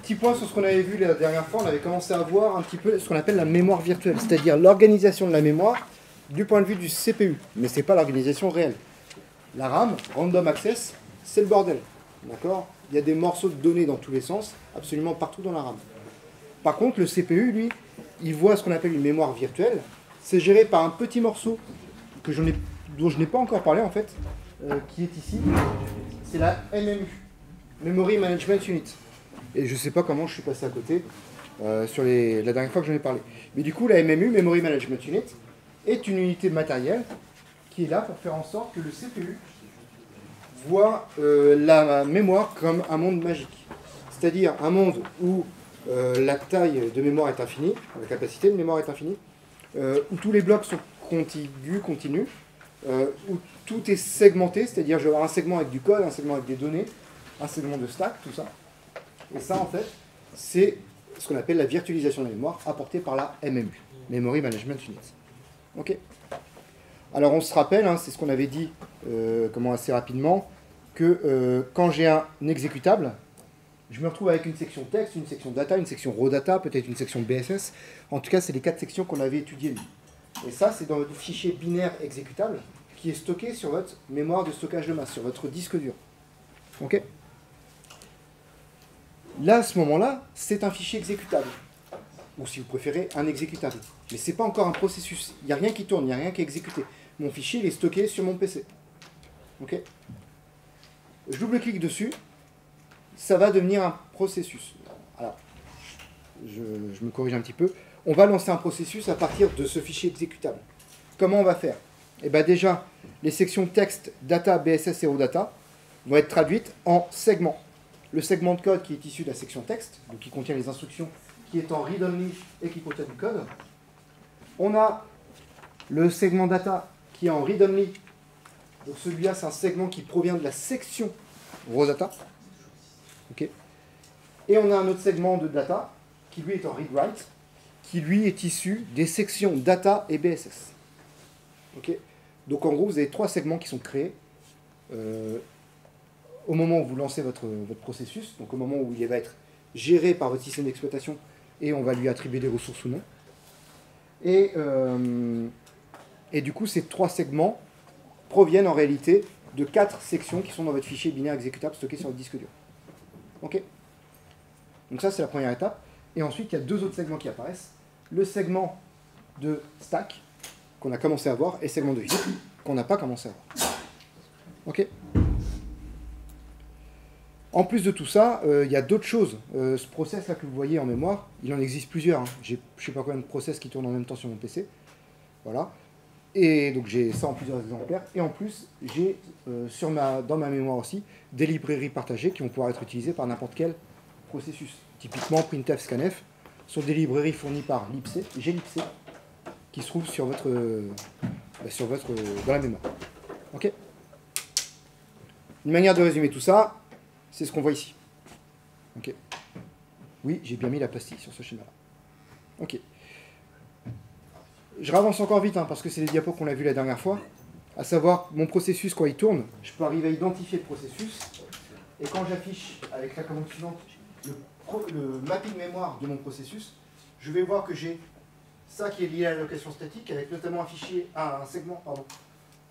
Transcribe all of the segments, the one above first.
Petit point sur ce qu'on avait vu la dernière fois, on avait commencé à voir un petit peu ce qu'on appelle la mémoire virtuelle, c'est-à-dire l'organisation de la mémoire du point de vue du CPU, mais ce n'est pas l'organisation réelle. La RAM, Random Access, c'est le bordel, d'accord? Il y a des morceaux de données dans tous les sens, absolument partout dans la RAM. Par contre, le CPU, lui, il voit ce qu'on appelle une mémoire virtuelle, c'est géré par un petit morceau dont je n'ai pas encore parlé en fait, qui est ici, c'est la MMU, Memory Management Unit. Et je ne sais pas comment je suis passé à côté la dernière fois que j'en ai parlé. Mais du coup, la MMU, Memory Management Unit, est une unité matérielle qui est là pour faire en sorte que le CPU voit la mémoire comme un monde magique. C'est-à-dire un monde où la taille de mémoire est infinie, la capacité de mémoire est infinie, où tous les blocs sont contigus, continus, où tout est segmenté, c'est-à-dire je vais avoir un segment avec du code, un segment avec des données, un segment de stack, tout ça. Et ça, en fait, c'est ce qu'on appelle la virtualisation de la mémoire apportée par la MMU, Memory Management Unit. Ok. Alors, on se rappelle, hein, c'est ce qu'on avait dit assez rapidement, que quand j'ai un exécutable, je me retrouve avec une section texte, une section data, une section raw data, peut-être une section BSS. En tout cas, c'est les 4 sections qu'on avait étudiées. Et ça, c'est dans votre fichier binaire exécutable qui est stocké sur votre mémoire de stockage de masse, sur votre disque dur. Ok. Là, à ce moment-là, c'est un fichier exécutable. Ou si vous préférez, un exécutable. Mais ce n'est pas encore un processus. Il n'y a rien qui tourne, il n'y a rien qui est exécuté. Mon fichier, il est stocké sur mon PC. Ok. Je double-clique dessus. Ça va devenir un processus. Alors, je me corrige un petit peu. On va lancer un processus à partir de ce fichier exécutable. Comment on va faire? Eh bien déjà, les sections texte, data, BSS et raw data vont être traduites en segments. Le segment de code qui est issu de la section texte, donc qui contient les instructions, qui est en read-only et qui contient du code. On a le segment data qui est en read-only. Donc celui-là, c'est un segment qui provient de la section raw data. Okay. Et on a un autre segment de data qui lui est en read-write, qui lui est issu des sections data et BSS. Okay. Donc en gros, vous avez 3 segments qui sont créés au moment où vous lancez votre processus, donc au moment où il va être géré par votre système d'exploitation et on va lui attribuer des ressources ou non. Et du coup, ces 3 segments proviennent en réalité de 4 sections qui sont dans votre fichier binaire exécutable stocké sur votre disque dur. Ok. Donc ça, c'est la première étape. Et ensuite, il y a 2 autres segments qui apparaissent. Le segment de stack, qu'on a commencé à voir, et le segment de heap, qu'on n'a pas commencé à voir. Ok. En plus de tout ça, il y a d'autres choses. Ce process-là que vous voyez en mémoire, il en existe plusieurs. Hein. J'ai je ne sais pas combien de process qui tournent en même temps sur mon PC. Voilà. Et donc j'ai ça en plusieurs exemplaires. Et en plus, j'ai dans ma mémoire aussi des librairies partagées qui vont pouvoir être utilisées par n'importe quel processus. Typiquement, printf, scanf sont des librairies fournies par libc, glibc, qui se trouvent sur dans la mémoire. Ok. Une manière de résumer tout ça, c'est ce qu'on voit ici. Ok. Oui, j'ai bien mis la pastille sur ce schéma-là. Ok. Je ravance encore vite, hein, parce que c'est les diapos qu'on a vus la dernière fois. À savoir, mon processus, quand il tourne, je peux arriver à identifier le processus. Et quand j'affiche avec la commande suivante le mapping mémoire de mon processus, je vais voir que j'ai ça qui est lié à la location statique, avec notamment un segment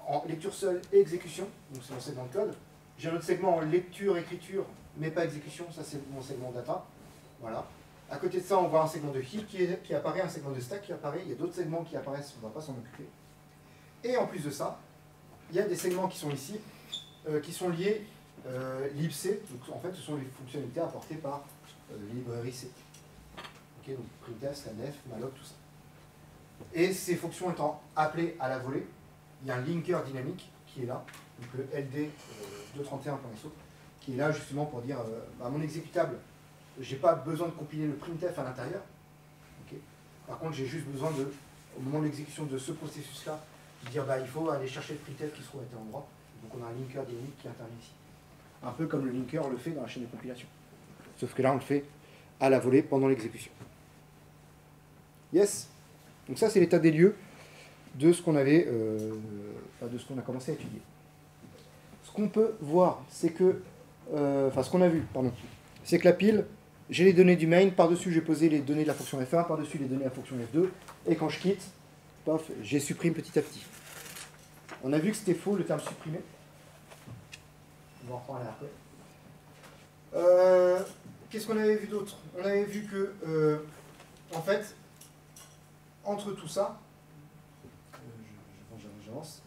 en lecture seule et exécution. Donc c'est mon segment de code. J'ai un autre segment en lecture, écriture, mais pas exécution. Ça, c'est mon segment data. Voilà. À côté de ça, on voit un segment de heap qui apparaît, un segment de stack qui apparaît. Il y a d'autres segments qui apparaissent, on ne va pas s'en occuper. Et en plus de ça, il y a des segments qui sont ici, qui sont liés libc. Donc en fait, ce sont les fonctionnalités apportées par les librairies C. Okay, donc printf, scanf, malloc, tout ça. Et ces fonctions étant appelées à la volée, il y a un linker dynamique qui est là, donc le ld231.so, qui est là justement pour dire mon exécutable, je n'ai pas besoin de compiler le printf à l'intérieur. Okay. Par contre, j'ai juste besoin au moment de l'exécution de ce processus-là, de dire il faut aller chercher le printf qui se trouve à tel endroit. Donc on a un linker dynamique qui intervient ici. Un peu comme le linker le fait dans la chaîne de compilation. Sauf que là, on le fait à la volée pendant l'exécution. Yes. Donc ça, c'est l'état des lieux de ce qu'on avait, de ce qu'on a commencé à étudier. Ce qu'on peut voir, c'est que, ce qu'on a vu, pardon, c'est que la pile j'ai les données du main, par-dessus j'ai posé les données de la fonction f1, par-dessus les données de la fonction f2, et quand je quitte, paf, j'ai supprime petit à petit. On a vu que c'était faux le terme supprimer. On va en reparler après. Qu'est-ce qu'on avait vu d'autre? On avait vu que, en fait, entre tout ça, j'avance.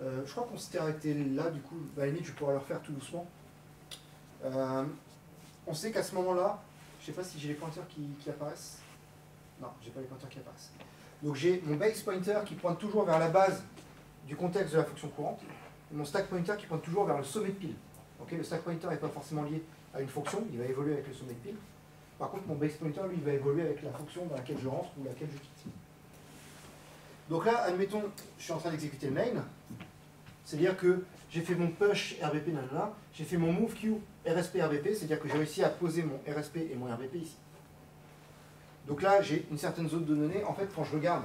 Je crois qu'on s'était arrêté là, du coup, à la limite, je vais pouvoir le refaire tout doucement. On sait qu'à ce moment-là, je ne sais pas si j'ai les pointeurs qui apparaissent. Non, j'ai pas les pointeurs qui apparaissent. Donc j'ai mon base pointer qui pointe toujours vers la base du contexte de la fonction courante, et mon stack pointer qui pointe toujours vers le sommet de pile. Okay, le stack pointer n'est pas forcément lié à une fonction, il va évoluer avec le sommet de pile. Par contre, mon base pointer, lui, il va évoluer avec la fonction dans laquelle je rentre ou laquelle je quitte. Donc là, admettons, je suis en train d'exécuter le main, c'est-à-dire que j'ai fait mon push RBP, nanana, j'ai fait mon move queue RSP RBP, c'est-à-dire que j'ai réussi à poser mon RSP et mon RBP ici. Donc là, j'ai une certaine zone de données. En fait, quand je regarde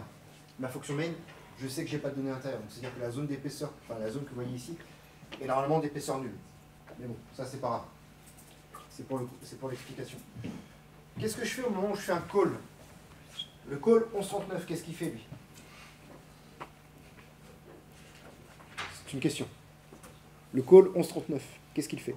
ma fonction main, je sais que j'ai pas de données intérieures. C'est-à-dire que la zone d'épaisseur, enfin la zone que vous voyez ici, est normalement d'épaisseur nulle. Mais bon, ça c'est pas grave. C'est pour l'explication. Qu'est-ce que je fais au moment où je fais un call? Le call 1139, qu'est-ce qu'il fait lui? C'est une question. Le call 1139, qu'est-ce qu'il fait?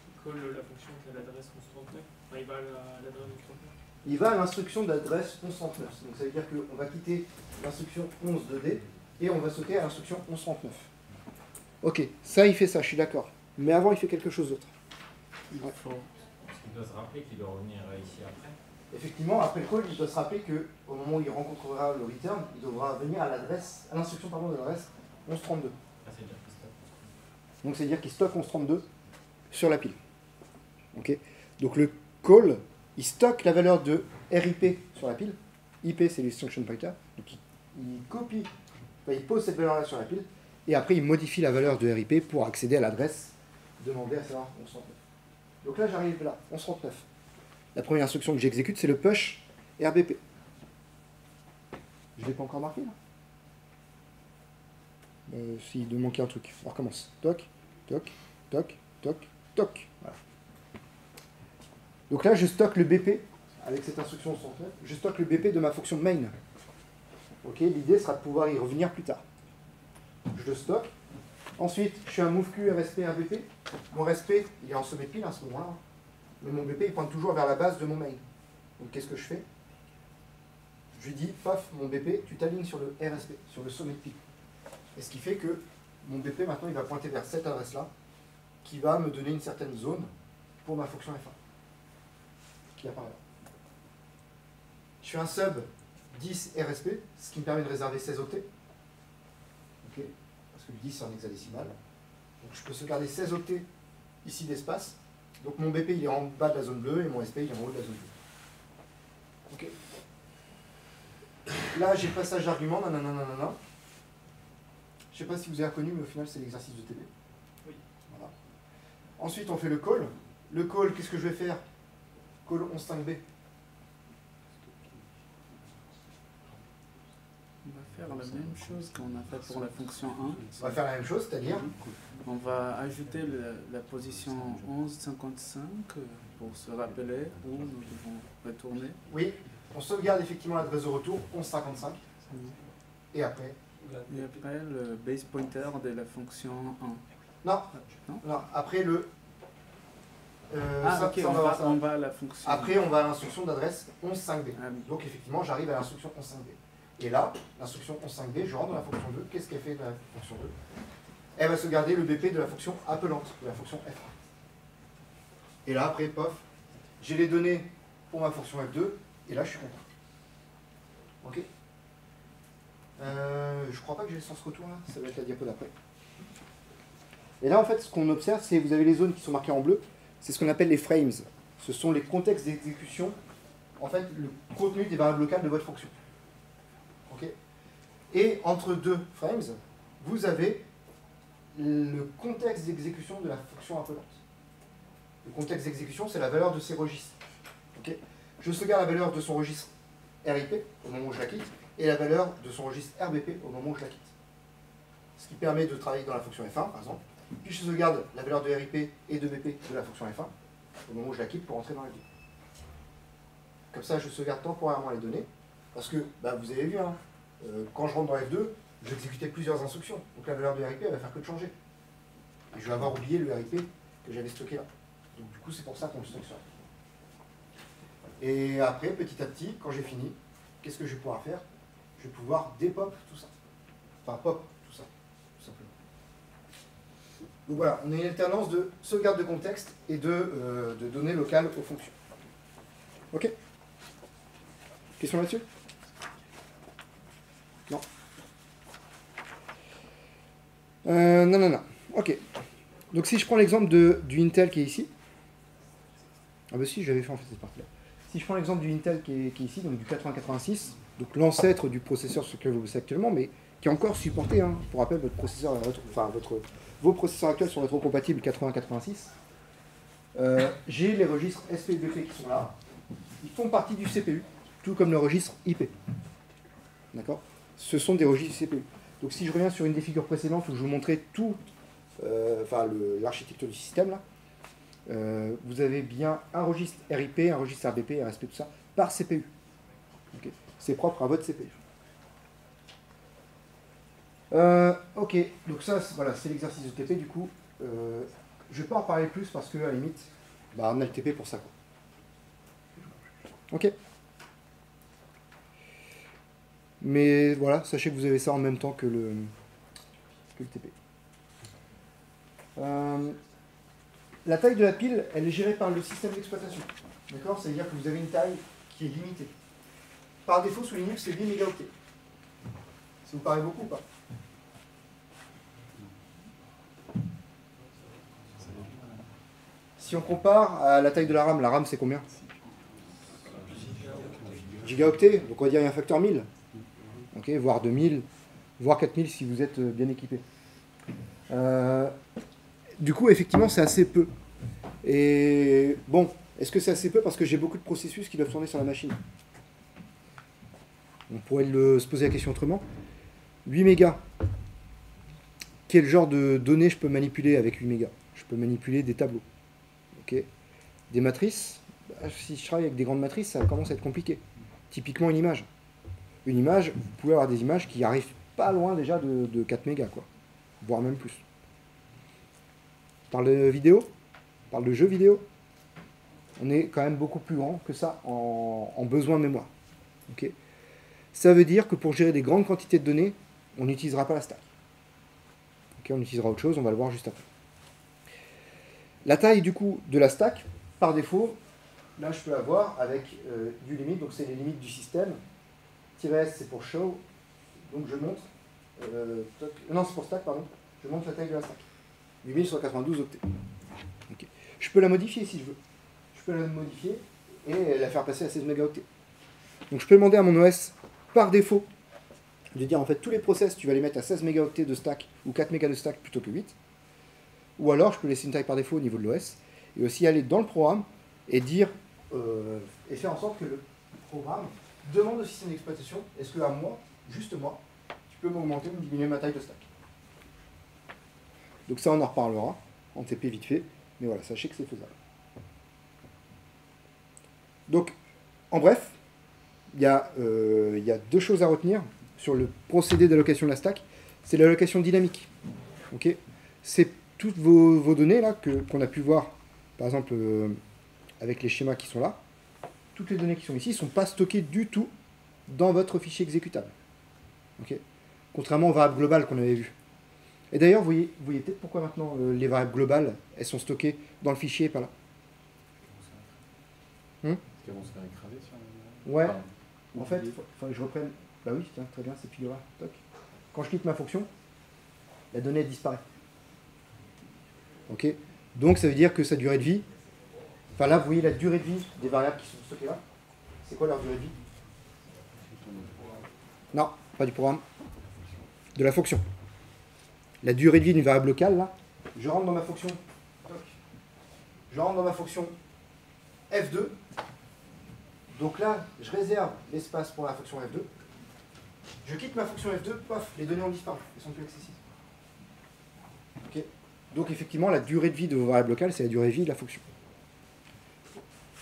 Il colle la fonction qui a l'adresse 1139. Enfin, il va à l'adresse 1139. Il va à l'instruction d'adresse 1139. Donc ça veut dire qu'on va quitter l'instruction 11.2D et on va sauter à l'instruction 1139. Ok, ça il fait ça, je suis d'accord. Mais avant il fait quelque chose d'autre. Ouais. Parce qu'il doit se rappeler qu'il doit revenir ici après. Effectivement, après le call, il doit se rappeler qu'au moment où il rencontrera le return, il devra venir à l'adresse, à l'instruction de l'adresse 1132. Ah, c'est dire qu'il stocke. Donc c'est-à-dire qu'il stocke 1132 sur la pile. Ok. Donc le call, il stocke la valeur de RIP sur la pile. IP c'est l'instruction pointer. Donc il copie, enfin, il pose cette valeur-là sur la pile, et après il modifie la valeur de RIP pour accéder à l'adresse demandée, à savoir 1139. Donc là j'arrive là, 1139. La première instruction que j'exécute, c'est le push RBP. Je ne l'ai pas encore marqué là. S'il doit manquer un truc. On recommence. Toc, toc, toc, toc, toc. Voilà. Donc là, je stocke le BP avec cette instruction 139. Je stocke le BP de ma fonction main. Ok, l'idée sera de pouvoir y revenir plus tard. Je le stocke. Ensuite, je fais un move Q RSP RBP. Mon RSP, il est en sommet de pile à ce moment-là. Mais mon BP, il pointe toujours vers la base de mon main. Donc qu'est-ce que je fais? Je lui dis, paf, mon BP, tu t'alignes sur le RSP, sur le sommet de pile. Et ce qui fait que mon BP, maintenant, il va pointer vers cette adresse-là, qui va me donner une certaine zone pour ma fonction F1, qui apparaît là. Je fais un sub 10 RSP, ce qui me permet de réserver 16 octets. Okay. Parce que le 10, c'est en hexadécimal. Donc je peux sauvegarder 16 octets ici d'espace. Donc mon BP il est en bas de la zone bleue et mon SP il est en haut de la zone bleue. Ok. Là j'ai le passage d'argument, nanana. Je ne sais pas si vous avez reconnu, mais au final c'est l'exercice de TB. Oui. Voilà. Ensuite on fait le call. Le call, qu'est-ce que je vais faire? Call 11.5b. On va faire la même chose qu'on a fait pour la fonction 1. On va faire la même chose, c'est-à-dire on va ajouter la position 11.55 pour se rappeler où nous devons retourner. oui, on sauvegarde effectivement l'adresse de retour 11.55. Et après Et après le base pointer de la fonction 1. Non, Non, non, après le... ok, on va à la fonction. Après, on va à l'instruction d'adresse 11.5b. Ah, oui. Donc, effectivement, j'arrive à l'instruction 11.5b. Et là, l'instruction 11.5b, je rentre dans la fonction 2. Qu'est-ce qu'elle fait dans la fonction 2? Elle va sauvegarder le BP de la fonction appelante, de la fonction f1. Et là, après, pof, j'ai les données pour ma fonction f2, et là, je suis content. Ok. Je crois pas que j'ai le sens retour là, ça va être la diapo d'après. Et là, en fait, ce qu'on observe, c'est que vous avez les zones qui sont marquées en bleu, c'est ce qu'on appelle les frames. Ce sont les contextes d'exécution, en fait, le contenu des variables locales de votre fonction. Ok. Et entre deux frames, vous avez le contexte d'exécution de la fonction appelante. Le contexte d'exécution, c'est la valeur de ces registres. Okay. Je sauvegarde la valeur de son registre RIP au moment où je la quitte, et la valeur de son registre RBP au moment où je la quitte. Ce qui permet de travailler dans la fonction F1, par exemple, puis je sauvegarde la valeur de RIP et de BP de la fonction F1 au moment où je la quitte pour entrer dans la vie. Comme ça, je sauvegarde temporairement les données, parce que, bah, vous avez vu, hein, quand je rentre dans F2, j'exécutais plusieurs instructions, donc la valeur de RIP, elle va faire que de changer. Et je vais avoir oublié le RIP que j'avais stocké là. Donc du coup, c'est pour ça qu'on le stocke sur F. Et après, petit à petit, quand j'ai fini, qu'est-ce que je vais pouvoir faire? Je vais pouvoir dépop tout ça. Enfin, pop tout ça, tout simplement. Donc voilà, on a une alternance de sauvegarde de contexte et de données locales aux fonctions. Ok? Question là-dessus? Non. Non. Ok. Donc si je prends l'exemple du Intel qui est ici. Ah bah si, j'avais fait en fait cette partie-là. Si je prends l'exemple du Intel qui est ici, donc du 8086, donc l'ancêtre du processeur sur lequel vous bossez actuellement, mais qui est encore supporté, hein. Pour rappel, votre processeur, vos processeurs actuels sont rétrocompatibles 8086. J'ai les registres SP et BP qui sont là. Ils font partie du CPU, tout comme le registre IP. D'accord? Ce sont des registres CPU. Donc si je reviens sur une des figures précédentes où je vous montrais tout, l'architecture du système, là, vous avez bien un registre RIP, un registre RBP, un RSP, tout ça, par CPU. Okay. C'est propre à votre CPU. Ok, donc ça, voilà, c'est l'exercice de TP, du coup. Je ne vais pas en parler plus parce qu'à la limite, bah, on a le TP pour ça, quoi. Ok. Mais voilà, sachez que vous avez ça en même temps que le TP. La taille de la pile, elle est gérée par le système d'exploitation. D'accord? C'est-à-dire que vous avez une taille qui est limitée. Par défaut, sous Linux, c'est 8 mégaoctets. Ça vous paraît beaucoup ou pas? Si on compare à la taille de la RAM c'est combien? Gigaoctets, donc on va dire il y a un facteur 1000. Ok, voire 2000, voire 4000 si vous êtes bien équipé. Du coup, effectivement, c'est assez peu. Et bon, est-ce que c'est assez peu parce que j'ai beaucoup de processus qui doivent tourner sur la machine? On pourrait se poser la question autrement. 8 mégas. Quel genre de données je peux manipuler avec 8 mégas? Je peux manipuler des tableaux. Okay. Des matrices. Si je travaille avec des grandes matrices, ça commence à être compliqué. Typiquement une image. Une image, vous pouvez avoir des images qui arrivent pas loin déjà de 4 mégas, quoi. Voire même plus. On parle de vidéo, on parle de jeux vidéo. On est quand même beaucoup plus grand que ça en besoin de mémoire. Okay. Ça veut dire que pour gérer des grandes quantités de données, on n'utilisera pas la stack. Okay, on utilisera autre chose, on va le voir juste après. La taille du coup de la stack, par défaut, là je peux avoir avec du limite, donc c'est les limites du système. -S c'est pour show, donc je montre, non c'est pour stack, pardon, je montre la taille de la stack. 8192 octets. Okay. Je peux la modifier si je veux. Je peux la modifier et la faire passer à 16 mégaoctets. Donc je peux demander à mon OS, par défaut, de dire en fait tous les process, tu vas les mettre à 16 mégaoctets de stack ou 4 mégas de stack plutôt que 8. Ou alors je peux laisser une taille par défaut au niveau de l'OS et aussi aller dans le programme et dire et faire en sorte que le programme demande au système d'exploitation est-ce que à moi, juste moi, tu peux m'augmenter ou diminuer ma taille de stack. Donc ça on en reparlera en TP vite fait, mais voilà, sachez que c'est faisable. Donc en bref, il y a deux choses à retenir sur le procédé d'allocation de la stack. C'est l'allocation dynamique. Okay, c'est toutes vos données là qu'on a pu voir, par exemple avec les schémas qui sont là. Toutes les données qui sont ici ne sont pas stockées du tout dans votre fichier exécutable. Okay, contrairement aux variables globales qu'on avait vues. Et d'ailleurs, vous voyez peut-être pourquoi maintenant les variables globales, elles sont stockées dans le fichier et pas là. Parce qu'elles vont se faire écraser sur le... Ouais. En fait, il faut que je reprenne. Bah oui, tiens, très bien, c'est figuré. Toc. Quand je quitte ma fonction, la donnée elle disparaît. Ok. Donc ça veut dire que sa durée de vie. Enfin là, vous voyez la durée de vie des variables qui sont stockées là. C'est quoi leur durée de vie? Non, pas du programme. De la fonction. La durée de vie d'une variable locale, là, je rentre dans ma fonction. Je rentre dans ma fonction F2. Donc là, je réserve l'espace pour la fonction F2. Je quitte ma fonction F2, paf, les données ont disparu. Elles ne sont plus accessibles. Ok. Donc effectivement, la durée de vie de vos variables locales, c'est la durée de vie de la fonction.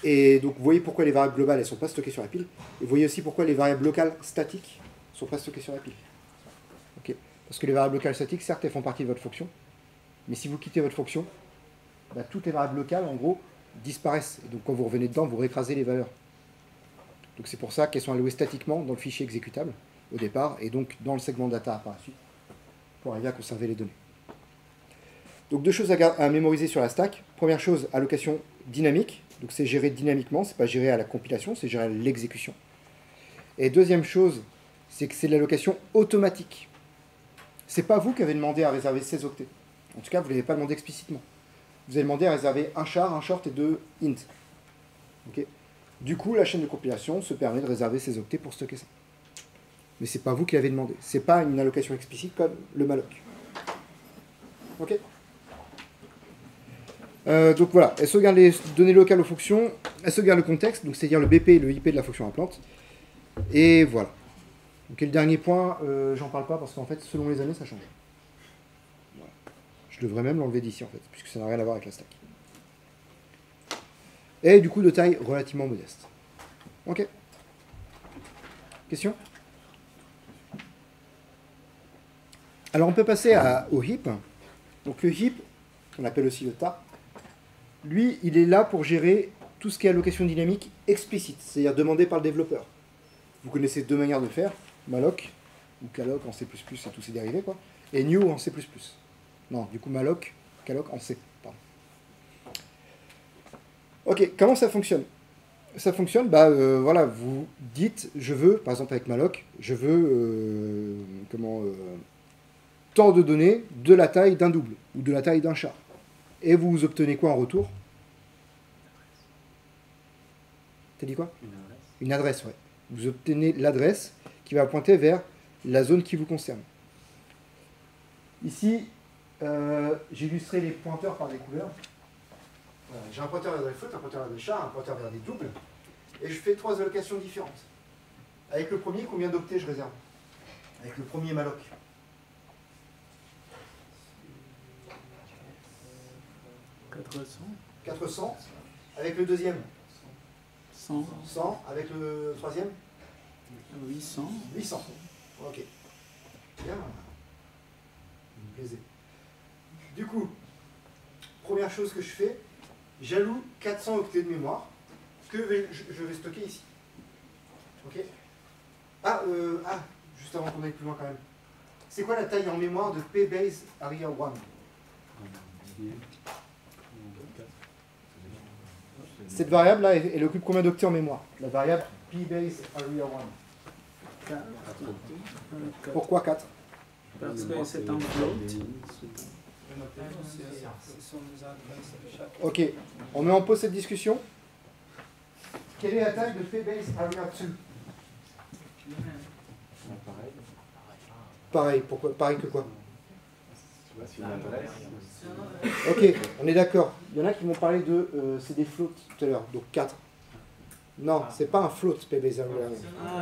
Et donc vous voyez pourquoi les variables globales, elles ne sont pas stockées sur la pile. Et vous voyez aussi pourquoi les variables locales statiques ne sont pas stockées sur la pile. Ok. Parce que les variables locales statiques, certes, elles font partie de votre fonction. Mais si vous quittez votre fonction, bah, toutes les variables locales, en gros, disparaissent. Et donc quand vous revenez dedans, vous réécrasez les valeurs. Donc c'est pour ça qu'elles sont allouées statiquement dans le fichier exécutable au départ, et donc dans le segment data par la suite, pour arriver à conserver les données. Donc deux choses à mémoriser sur la stack. Première chose, allocation dynamique. Donc c'est géré dynamiquement, c'est pas géré à la compilation, c'est géré à l'exécution. Et deuxième chose, c'est que c'est de l'allocation automatique. C'est pas vous qui avez demandé à réserver 16 octets. En tout cas, vous ne l'avez pas demandé explicitement. Vous avez demandé à réserver un char, un short et 2 int. Okay. Du coup, la chaîne de compilation se permet de réserver 16 octets pour stocker ça. Mais c'est pas vous qui l'avez demandé. C'est pas une allocation explicite comme le malloc. Ok. Donc voilà, elle sauvegarde les données locales aux fonctions, elle sauvegarde le contexte, donc c'est-à-dire le BP et le IP de la fonction implante. Et voilà. Donc et le dernier point, j'en parle pas parce qu'en fait, selon les années, ça change. Voilà. Je devrais même l'enlever d'ici en fait, puisque ça n'a rien à voir avec la stack. Et du coup, de taille relativement modeste. Ok. Question ? Alors on peut passer au heap. Donc le heap, on appelle aussi le tas. Lui, il est là pour gérer tout ce qui est allocation dynamique explicite, c'est-à-dire demandé par le développeur. Vous connaissez deux manières de faire, malloc, ou calloc en C++ et tous ses dérivés, quoi, et new en C++. Non, du coup malloc, calloc en C. Pardon. Ok, comment ça fonctionne ? Ça fonctionne, voilà, vous dites, je veux, par exemple avec malloc, je veux, tant de données de la taille d'un double, ou de la taille d'un char. Et vous obtenez quoi en retour ? T'as dit quoi ? Une adresse, ouais. Vous obtenez l'adresse qui va pointer vers la zone qui vous concerne. Ici, j'ai illustré les pointeurs par des couleurs. Voilà, j'ai un pointeur vers des flottes, un pointeur vers des chars, un pointeur vers des doubles. Et je fais 3 allocations différentes. Avec le premier, combien d'octets je réserve ? Avec le premier malloc. 400. Avec le deuxième 100. 100. Avec le troisième 800. 800. Ok. Bien. Vous me plaisez. Du coup, première chose que je fais, j'alloue 400 octets de mémoire que je vais stocker ici. Ok. Juste avant qu'on aille plus loin quand même. C'est quoi la taille en mémoire de PBase Area 1 ? Cette variable-là, elle occupe combien d'octets en mémoire? La variable PBase Area 1. Pourquoi 4? Parce que c'est un float. Ok, on met en pause cette discussion. Quelle est la taille de PBase Area 2? Pareil, pourquoi? Pareil que quoi? Ok, on est d'accord. Il y en a qui m'ont parlé de... c'est des floats tout à l'heure, donc 4. Non, c'est pas un float PBase Area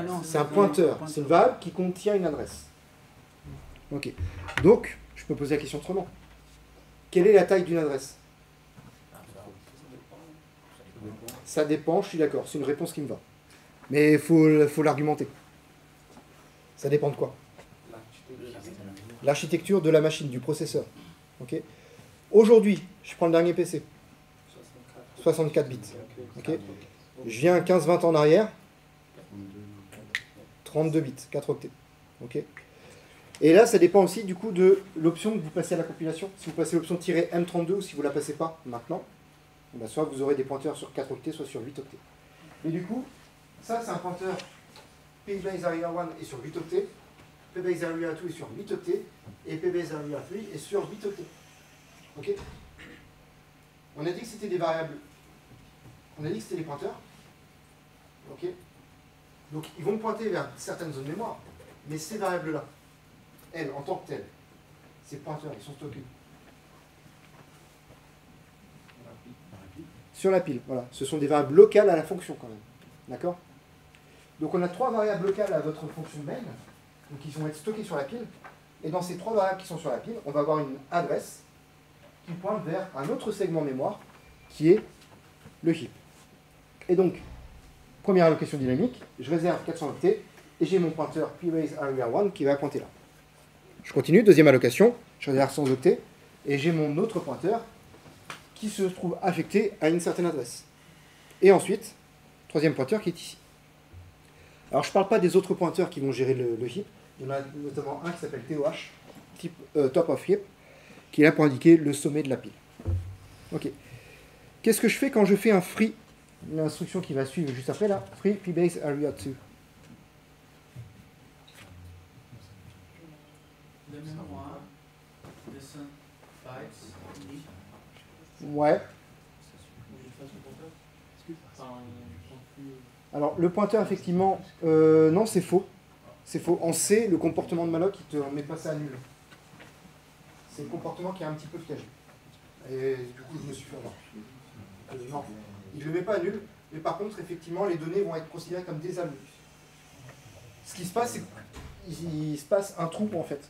1. C'est un pointeur. C'est une variable qui contient une adresse. Ok. Donc, je peux poser la question autrement. Quelle est la taille d'une adresse? Ça dépend, je suis d'accord. C'est une réponse qui me va. Mais il faut l'argumenter. Ça dépend de quoi? L'architecture de la machine, du processeur. Okay. Aujourd'hui, je prends le dernier PC. 64 bits. Okay. Je viens 15-20 ans en arrière. 32 bits, 4 octets. Okay. Et là, ça dépend aussi du coup de l'option que vous passez à la compilation. Si vous passez l'option -M32 ou si vous ne la passez pas maintenant, ben soit vous aurez des pointeurs sur 4 octets, soit sur 8 octets. Et du coup, ça c'est un pointeur PBase Area 1 est sur 8 octets, PBase Area 2 est sur 8 octets, et PBase Area 3 est sur 8 octets. Ok? On a dit que c'était des variables. On a dit que c'était des pointeurs. Ok? Donc ils vont pointer vers certaines zones de mémoire, mais ces variables-là, elles, en tant que telles, ces pointeurs, ils sont stockés sur la pile. Voilà. Ce sont des variables locales à la fonction quand même. D'accord? Donc on a 3 variables locales à votre fonction main, donc qui vont être stockées sur la pile. Et dans ces 3 variables qui sont sur la pile, on va avoir une adresse qui pointe vers un autre segment mémoire qui est le heap. Et donc, première allocation dynamique, je réserve 400 octets et j'ai mon pointeur praise area 1 qui va pointer là. Je continue, deuxième allocation, je réserve 100 octets et j'ai mon autre pointeur qui se trouve affecté à une certaine adresse. Et ensuite, troisième pointeur qui est ici. Alors je ne parle pas des autres pointeurs qui vont gérer le heap, il y en a notamment un qui s'appelle TOH, type top of heap, qui est là pour indiquer le sommet de la pile. Ok. Qu'est-ce que je fais quand je fais un free? L'instruction qui va suivre juste après là, free pbase area 2. La mémoire, les 5 bytes, Ouais. Enfin, Alors le pointeur effectivement, non c'est faux. C'est faux. En C, le comportement de malloc, il ne te met pas ça à nul. C'est le comportement qui est un petit peu piégé. Et du coup, je me suis fait avoir. Non, il ne le met pas à nul, mais par contre, effectivement, les données vont être considérées comme des alloués. Ce qui se passe, c'est qu'il se passe un trou, en fait,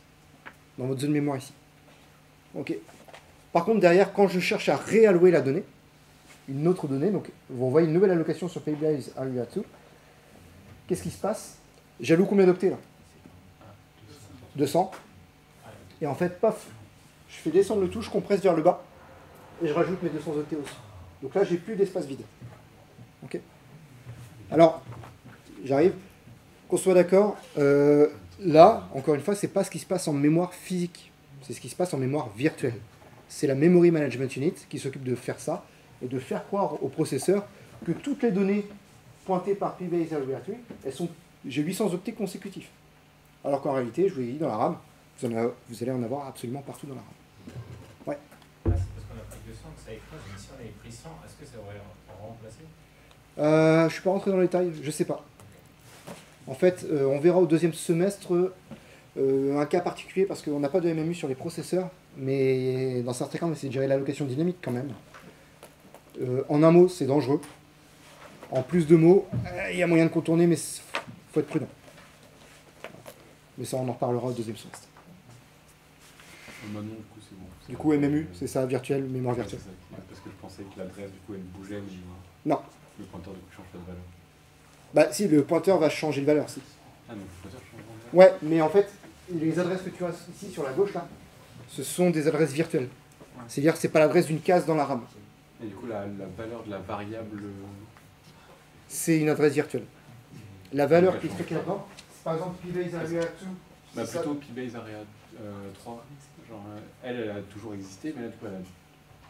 dans votre zone mémoire ici. Ok. Par contre, derrière, quand je cherche à réallouer la donnée, une autre donnée, donc vous envoyez une nouvelle allocation sur Pbase Area 2, qu'est-ce qui se passe? J'alloue combien d'octets là? 200. Et en fait, paf, je fais descendre le tout, je compresse vers le bas, et je rajoute mes 200 octets aussi. Donc là, j'ai plus d'espace vide. Ok. Alors, j'arrive. Qu'on soit d'accord, là, encore une fois, c'est pas ce qui se passe en mémoire physique, c'est ce qui se passe en mémoire virtuelle. C'est la Memory Management Unit qui s'occupe de faire ça et de faire croire au processeur que toutes les données pointées par Pbase Area 2, elles sont, j'ai 800 octets consécutifs. Alors qu'en réalité, je vous l'ai dit, dans la RAM, vous allez en avoir absolument partout dans la RAM. Ouais. Là, c'est parce qu'on a pris 200 que ça explose, mais si on avait pris 100, est-ce que ça aurait remplacé? Je ne suis pas rentré dans les détails, je ne sais pas. En fait, on verra au deuxième semestre un cas particulier parce qu'on n'a pas de MMU sur les processeurs, mais dans certains cas, on essaie de gérer l'allocation dynamique quand même. En un mot, c'est dangereux. En plus de mots, il y a moyen de contourner, mais il faut être prudent. Mais ça, on en reparlera au deuxième semestre. Maintenant, du coup, c'est bon. Du coup, MMU, c'est ça, virtuel, mémoire Ouais, virtuelle. c'est ça. Ouais, parce que je pensais que l'adresse, du coup, elle bougeait, mais Non. le pointeur, du coup, change pas de valeur. Bah si, le pointeur va changer de valeur. Si. Ah, donc le pointeur change de valeur. Ouais, mais en fait, les adresses que tu as ici sur la gauche, là, ce sont des adresses virtuelles. C'est-à-dire que ce n'est pas l'adresse d'une case dans la RAM. Et du coup, la valeur de la variable. C'est une adresse virtuelle. La valeur qui est stockée là-dedans, c'est par exemple Pbase Area 2. Bah, c'est ça. plutôt Pbase Area 3. Genre, elle a toujours existé, mais là, du coup, elle a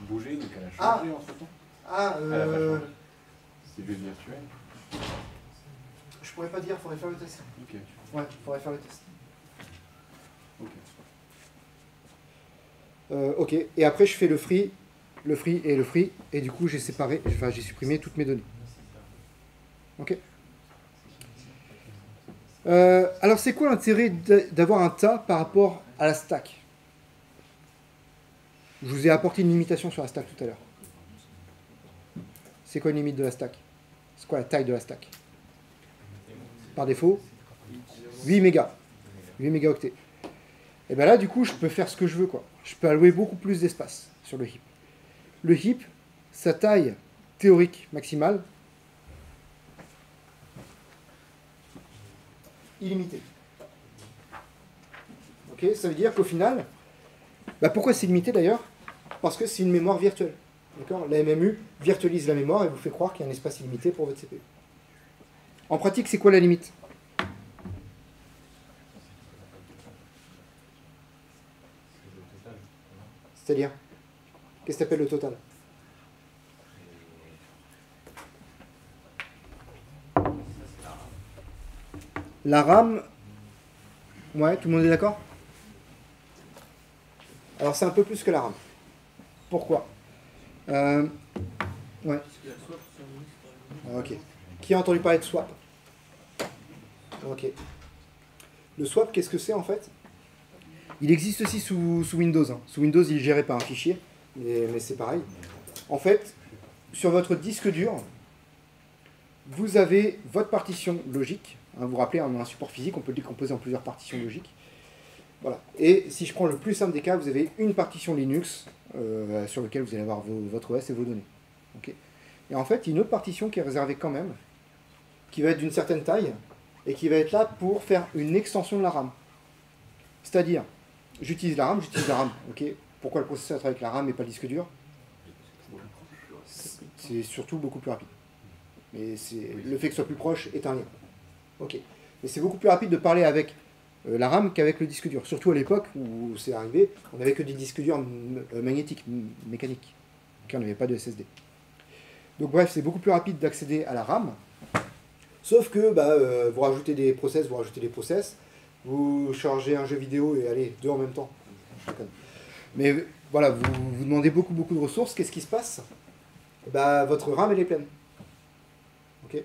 bougé, donc elle a changé entre temps. Ah, Elle a pas changé. C'est juste virtuel. je pourrais pas dire, il faudrait faire le test. Ok. Ouais, il faudrait faire le test. Ok. Ok, et après je fais le free et le free, et du coup j'ai séparé, enfin j'ai supprimé toutes mes données. Ok. Alors c'est quoi l'intérêt d'avoir un tas par rapport à la stack? Je vous ai apporté une limitation sur la stack tout à l'heure. C'est quoi une limite de la stack? C'est quoi la taille de la stack? Par défaut, 8 mégas. 8 mégaoctets. Et bien là, du coup, je peux faire ce que je veux, quoi. Je peux allouer beaucoup plus d'espace sur le heap. Le heap, sa taille théorique maximale, illimitée. Ok, ça veut dire qu'au final, bah pourquoi c'est limité d'ailleurs? Parce que c'est une mémoire virtuelle. D'accord? La MMU virtualise la mémoire et vous fait croire qu'il y a un espace illimité pour votre CPU. En pratique, c'est quoi la limite? C'est-à-dire, qu'est-ce que tu appelles le total? La RAM, ouais, tout le monde est d'accord? Alors c'est un peu plus que la RAM. Pourquoi? Ouais. Ok. Qui a entendu parler de swap? Ok. Le swap, qu'est-ce que c'est en fait? Il existe aussi sous Windows. Sous Windows, il est géré par un fichier, mais c'est pareil. En fait, sur votre disque dur, vous avez votre partition logique. Vous vous rappelez, on a un support physique, on peut le décomposer en plusieurs partitions logiques. Voilà. Et si je prends le plus simple des cas, vous avez une partition Linux sur lequel vous allez avoir votre OS et vos données. Ok. Et en fait, il y a une autre partition qui est réservée quand même, qui va être d'une certaine taille, et qui va être là pour faire une extension de la RAM. C'est-à-dire, j'utilise la RAM, ok. Pourquoi le processeur travaille avec la RAM et pas le disque dur? C'est surtout beaucoup plus rapide. Mais le fait que ce soit plus proche est un lien. Ok. Mais c'est beaucoup plus rapide de parler avec la RAM qu'avec le disque dur. Surtout à l'époque où c'est arrivé, on n'avait que des disques durs magnétiques, mécaniques. Ok, on n'avait pas de SSD. Donc bref, c'est beaucoup plus rapide d'accéder à la RAM. Sauf que vous rajoutez des process, vous chargez un jeu vidéo et allez, deux en même temps. Je déconne. Mais voilà, vous demandez beaucoup de ressources. Qu'est-ce qui se passe? Votre RAM, elle est pleine. Ok.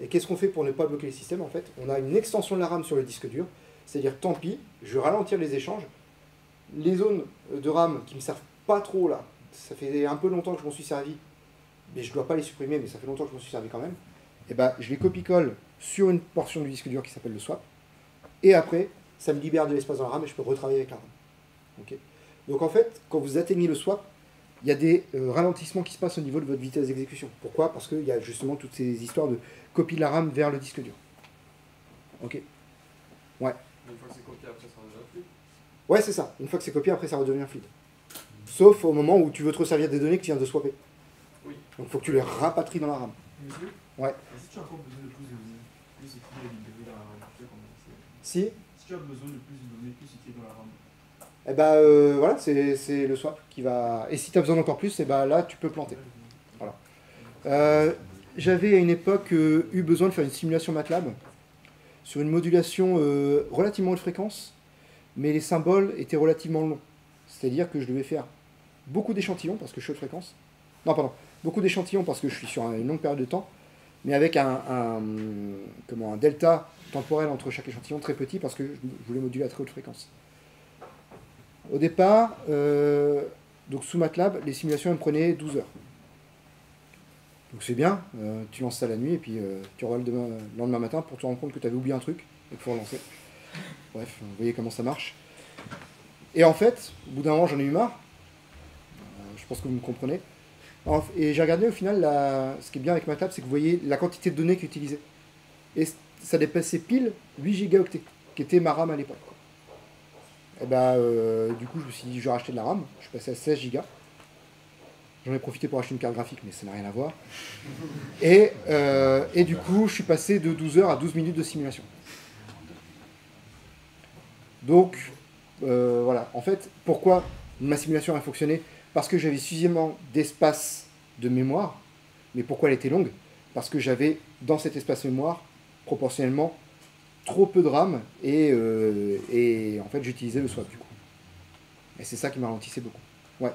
Et qu'est-ce qu'on fait pour ne pas bloquer le système? En fait, on a une extension de la RAM sur le disque dur. C'est-à-dire, tant pis, je vais ralentir les échanges. Les zones de RAM qui ne me servent pas trop là, ça fait un peu longtemps que je m'en suis servi, mais je ne dois pas les supprimer, mais ça fait longtemps que je m'en suis servi quand même. Et je les copie-colle sur une portion du disque dur qui s'appelle le swap. Et après, ça me libère de l'espace dans la RAM et je peux retravailler avec la RAM. Okay. Donc en fait, quand vous atteignez le swap, il y a des ralentissements qui se passent au niveau de votre vitesse d'exécution. Pourquoi? Parce qu'il y a justement toutes ces histoires de copie de la RAM vers le disque dur. Ok. Ouais. Une fois que c'est copié, après ça redevient fluide. Ouais, c'est ça. Une fois que c'est copié, après ça redevient fluide. Sauf au moment où tu veux te resservir des données que tu viens de swapper. Oui. Donc il faut que tu les rapatries dans la RAM. Monsieur, Ouais. si tu as encore besoin de plus de données, plus c'est qui est libéré dans la RAM. Tu fais comment? Si. Si tu as besoin de plus de données, plus c'est qui est dans la RAM. Voilà, c'est le swap qui va... Et si tu as besoin d'encore plus, là, tu peux planter. Voilà. J'avais à une époque eu besoin de faire une simulation MATLAB sur une modulation relativement haute fréquence, mais les symboles étaient relativement longs. C'est-à-dire que je devais faire beaucoup d'échantillons, parce que je suis haute fréquence. Non, pardon. Beaucoup d'échantillons parce que je suis sur une longue période de temps, mais avec un delta temporel entre chaque échantillon très petit, parce que je voulais moduler à très haute fréquence. Au départ, donc sous MATLAB, les simulations elles me prenaient 12 heures. Donc c'est bien, tu lances ça la nuit et puis tu revois le lendemain matin pour te rendre compte que tu avais oublié un truc et pour relancer. Bref, vous voyez comment ça marche. Et en fait, au bout d'un moment, j'en ai eu marre. Je pense que vous me comprenez. Et j'ai regardé au final, ce qui est bien avec MATLAB, c'est que vous voyez la quantité de données qui est utilisée. Et ça dépassait pile 8 gigaoctets, qui était ma RAM à l'époque. Et du coup, je me suis dit, je vais racheter de la RAM. Je suis passé à 16 Go. J'en ai profité pour acheter une carte graphique, mais ça n'a rien à voir. Et du coup, je suis passé de 12 heures à 12 minutes de simulation. Donc, voilà. En fait, pourquoi ma simulation a fonctionné? Parce que j'avais suffisamment d'espace de mémoire. Mais pourquoi elle était longue? Parce que j'avais, dans cet espace mémoire, proportionnellement, trop peu de RAM et en fait j'utilisais le swap du coup. Et c'est ça qui m'a ralentissé beaucoup. Ouais.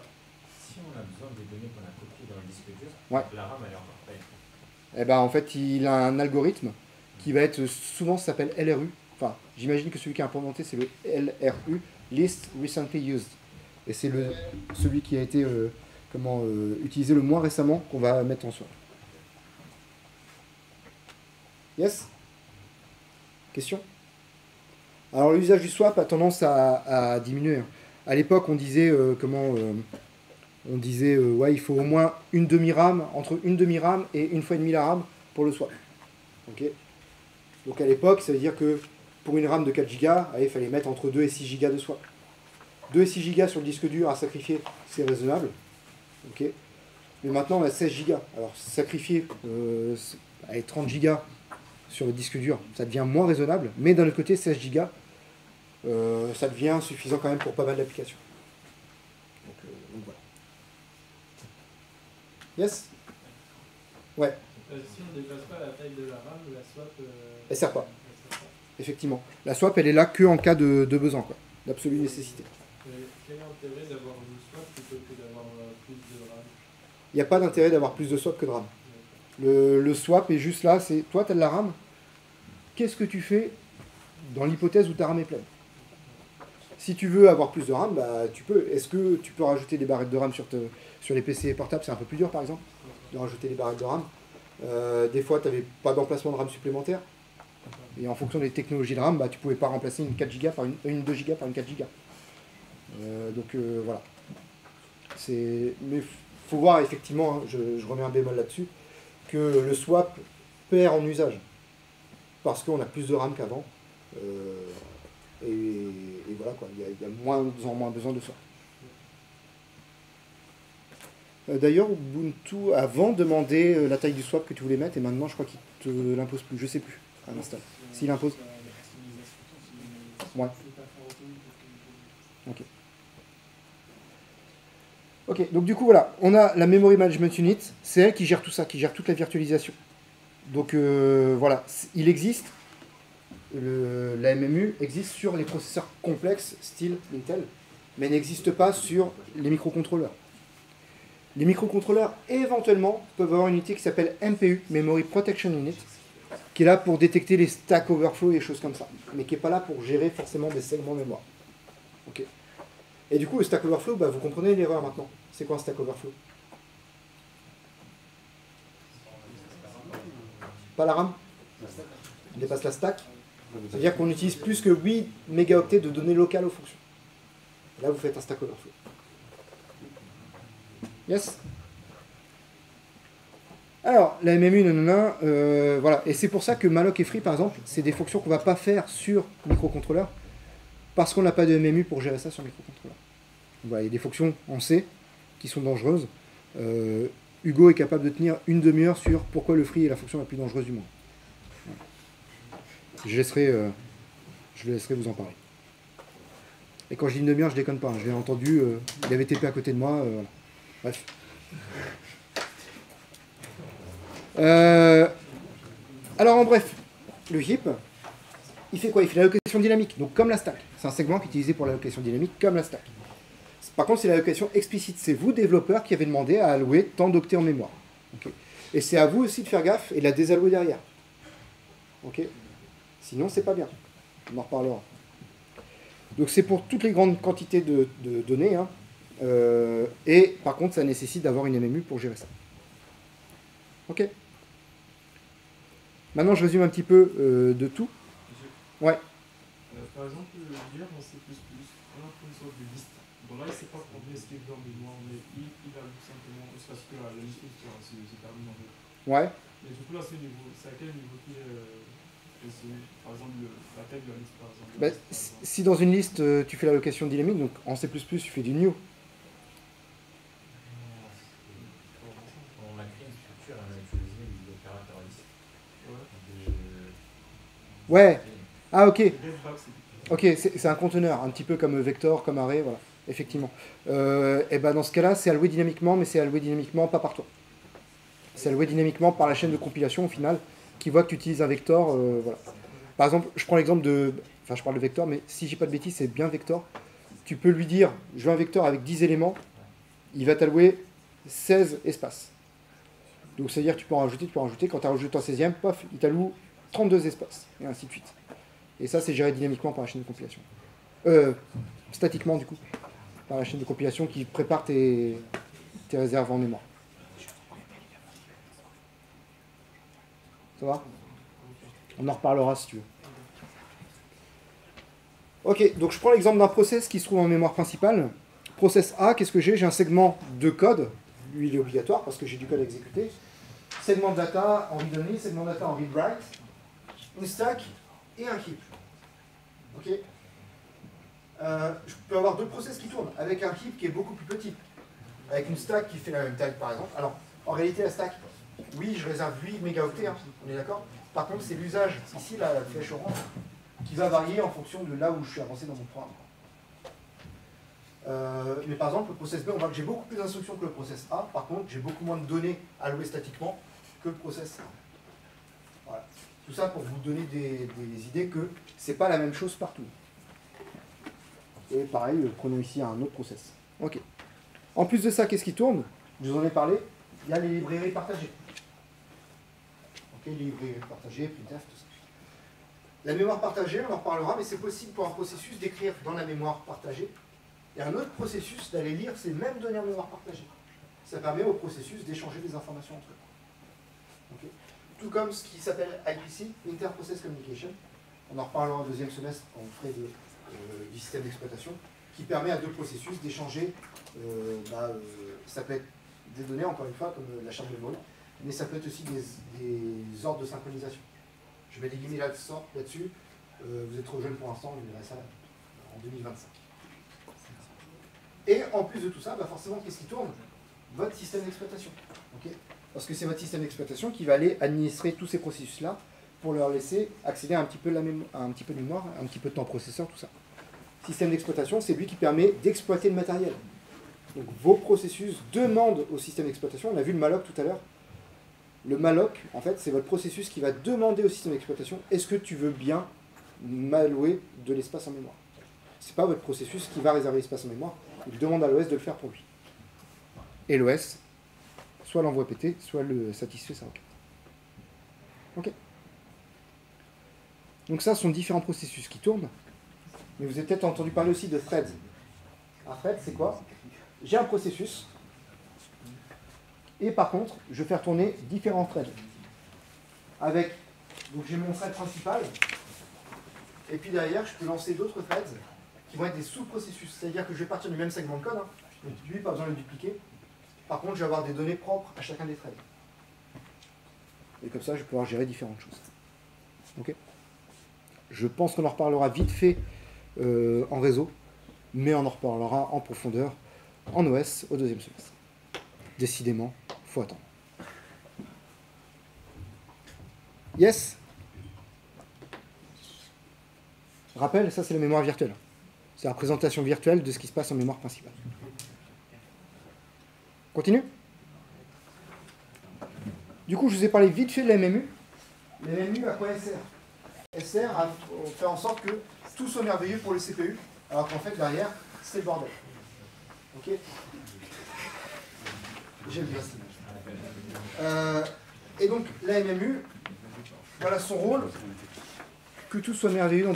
Si on a besoin des données qu'on a copiées dans le disque dur, Ouais. la RAM elle est encore pas. En fait il a un algorithme qui va être, souvent ça s'appelle LRU. Enfin, j'imagine que celui qui a implémenté c'est le LRU, Least Recently Used. Et c'est celui qui a été utilisé le moins récemment qu'on va mettre en swap. Yes? Question? Alors l'usage du swap a tendance à diminuer. À l'époque, on disait ouais, il faut au moins une demi-RAM, entre une demi-RAM et une fois et demie la RAM pour le swap. Ok. Donc à l'époque, ça veut dire que pour une RAM de 4 Go, il fallait mettre entre 2 et 6 Go de swap. 2 et 6 Go sur le disque dur à sacrifier, c'est raisonnable. Ok. Mais maintenant, on a 16 Go. Alors sacrifier 30 Go sur le disque dur, ça devient moins raisonnable, mais d'un autre côté, 16 Go, ça devient suffisant quand même pour pas mal d'applications. Donc voilà. Yes? Ouais. Si on ne dépasse pas la taille de la RAM, la swap... Elle sert pas. Effectivement. La swap, elle est là que en cas de besoin, quoi, d'absolue nécessité. Quel est l'intérêt d'avoir une swap plutôt que d'avoir plus de RAM? Il n'y a pas d'intérêt d'avoir plus de swap que de RAM. Le swap est juste là, c'est toi tu as de la RAM, qu'est-ce que tu fais dans l'hypothèse où ta RAM est pleine? Si tu veux avoir plus de RAM, tu peux. Est-ce que tu peux rajouter des barrettes de RAM sur les PC portables? C'est un peu plus dur par exemple, de rajouter des barrettes de RAM. Des fois tu n'avais pas d'emplacement de RAM supplémentaire. Et en fonction des technologies de RAM, tu ne pouvais pas remplacer une 4 Go par une 2 Go par une 4 Go. Donc voilà. Mais il faut voir effectivement, hein, je remets un bémol là-dessus, que le swap perd en usage. Parce qu'on a plus de RAM qu'avant. Et voilà, quoi, il y a moins besoin de swap. D'ailleurs, Ubuntu, avant, demandait la taille du swap que tu voulais mettre, et maintenant, je crois qu'il te l'impose plus. Je sais plus, à l'instant. S'il impose. Ouais. Ok. Ok, donc du coup, voilà, on a la Memory Management Unit, c'est elle qui gère tout ça, qui gère toute la virtualisation. Donc voilà, il existe, la MMU existe sur les processeurs complexes, style Intel, mais n'existe pas sur les microcontrôleurs. Les microcontrôleurs, éventuellement, peuvent avoir une unité qui s'appelle MPU, Memory Protection Unit, qui est là pour détecter les stack overflow et des choses comme ça, mais qui n'est pas là pour gérer forcément des segments mémoire. Ok. Et du coup, le stack overflow, bah, vous comprenez l'erreur maintenant. C'est quoi un stack overflow? Pas la RAM? On dépasse la stack. C'est-à-dire qu'on utilise plus que 8 mégaoctets de données locales aux fonctions. Là, vous faites un stack overflow. Yes. Alors, la MMU, nanana, voilà. Et c'est pour ça que malloc et free, par exemple, c'est des fonctions qu'on ne va pas faire sur microcontrôleur, parce qu'on n'a pas de MMU pour gérer ça sur microcontrôleur. Voilà, il y a des fonctions en C qui sont dangereuses. Hugo est capable de tenir une demi-heure sur pourquoi le free est la fonction la plus dangereuse du monde. Voilà. Je le laisserai vous en parler. Et quand je dis une demi-heure, je déconne pas. Je l'ai entendu, il avait TP à côté de moi. Voilà. Bref. Alors en bref, le heap, il fait quoi? Il fait l'allocation dynamique, donc comme la stack. C'est un segment qui est utilisé pour l'allocation dynamique comme la stack. Par contre, c'est l'allocation explicite. C'est vous, développeurs, qui avez demandé à allouer tant d'octets en mémoire. Okay. Et c'est à vous aussi de faire gaffe et de la désallouer derrière. Ok. Sinon, c'est pas bien. On en reparlera. Donc c'est pour toutes les grandes quantités de données. Hein. Et par contre, ça nécessite d'avoir une MMU pour gérer ça. Ok. Maintenant, je résume un petit peu de tout. Ouais. Par exemple, hier dans C++, on a pris une sorte de liste. Bon là, il ne sait pas combien est-ce qu'il est dans le mémoire, mais il a tout simplement, parce que la liste se termine en fait. Ouais. Mais du coup là, c'est à quel niveau qui est, par exemple, la taille de la liste, par exemple. Bah, si dans une liste, tu fais l'allocation dynamique, donc en C++, tu fais du new. On a créé une structure, on a utilisé l'opérateur liste. Ouais. Ah, ok. Ok, c'est un conteneur, un petit peu comme vector, comme array, voilà. Effectivement. Et ben dans ce cas-là, c'est alloué dynamiquement, mais c'est alloué dynamiquement pas par toi. C'est alloué dynamiquement par la chaîne de compilation au final, qui voit que tu utilises un vector. Voilà. Par exemple, je prends l'exemple de... Enfin, je parle de vector, mais si j'ai pas de bêtises, c'est bien vector. Tu peux lui dire, je veux un vecteur avec 10 éléments, il va t'allouer 16 espaces. Donc, c'est-à-dire que tu peux en rajouter, quand tu as rajouté un 16e, paf, il t'alloue 32 espaces, et ainsi de suite. Et ça, c'est géré dynamiquement par la chaîne de compilation. Statiquement, du coup, par la chaîne de compilation qui prépare tes réserves en mémoire. Ça va? On en reparlera si tu veux. Ok, donc je prends l'exemple d'un process qui se trouve en mémoire principale. Process A, qu'est-ce que j'ai? J'ai un segment de code. Lui, il est obligatoire parce que j'ai du code à exécuter. Segment de data en read-only, segment de data en read-write, une stack et un heap. Ok. Je peux avoir deux process qui tournent, avec un heap qui est beaucoup plus petit, avec une stack qui fait la même taille par exemple. Alors, en réalité, la stack, oui, je réserve 8 mégaoctets, hein, on est d'accord. Par contre, c'est l'usage, ici, la flèche orange, qui va varier en fonction de là où je suis avancé dans mon programme. Mais par exemple, le process B, on voit que j'ai beaucoup plus d'instructions que le process A. Par contre, j'ai beaucoup moins de données allouées statiquement que le process A. Voilà. Tout ça pour vous donner des idées que c'est pas la même chose partout. Et pareil, prenons ici un autre process. Ok. En plus de ça, qu'est-ce qui tourne? Je vous en ai parlé. Il y a les librairies partagées. Ok, les librairies partagées, printf, tout ça. La mémoire partagée, on en reparlera, mais c'est possible pour un processus d'écrire dans la mémoire partagée et un autre processus d'aller lire ces mêmes données en mémoire partagée. Ça permet au processus d'échanger des informations entre eux. Okay. Tout comme ce qui s'appelle IPC, Inter-Process Communication. On en reparlera en deuxième semestre quand on ferait du système d'exploitation. qui permet à deux processus d'échanger, ça peut être des données, encore une fois, comme la charge de mémoire, mais ça peut être aussi des ordres de synchronisation. Je mets des guillemets là-dessus. Vous êtes trop jeune pour l'instant, on verra ça en 2025. Et en plus de tout ça, forcément, qu'est-ce qui tourne? Votre système d'exploitation. Okay, parce que c'est votre système d'exploitation qui va aller administrer tous ces processus-là pour leur laisser accéder à un petit peu de mémoire, un petit peu de temps processeur, tout ça. Système d'exploitation, c'est lui qui permet d'exploiter le matériel. Donc vos processus demandent au système d'exploitation, on a vu le malloc tout à l'heure. Le malloc, en fait, c'est votre processus qui va demander au système d'exploitation, est-ce que tu veux bien m'allouer de l'espace en mémoire? Ce n'est pas votre processus qui va réserver l'espace en mémoire, il demande à l'OS de le faire pour lui. Et l'OS, soit l'envoie péter, soit le satisfait sa requête. Ok. Donc ça, ce sont différents processus qui tournent. Mais vous avez peut-être entendu parler aussi de threads. Un thread, c'est quoi? J'ai un processus. Et par contre, je vais faire tourner différents threads. Donc j'ai mon thread principal. Et puis derrière, je peux lancer d'autres threads qui vont être des sous-processus. C'est-à-dire que je vais partir du même segment de code. Donc lui, pas besoin de le dupliquer. Par contre, je vais avoir des données propres à chacun des threads. Et comme ça, je vais pouvoir gérer différentes choses. Ok. Je pense qu'on en reparlera vite fait en réseau, mais on en reparlera en profondeur en OS au deuxième semestre. Décidément, il faut attendre. Yes. Rappel, ça c'est la mémoire virtuelle. C'est la représentation virtuelle de ce qui se passe en mémoire principale. Continue. Du coup, je vous ai parlé vite fait de la MMU. La MMU, à quoi elle sert? Elle sert à faire en sorte que tout soit merveilleux pour le CPU, alors qu'en fait, derrière, c'est le bordel. Ok? J'aime bien cette image. Et donc, la MMU, voilà son rôle, que tout soit merveilleux dans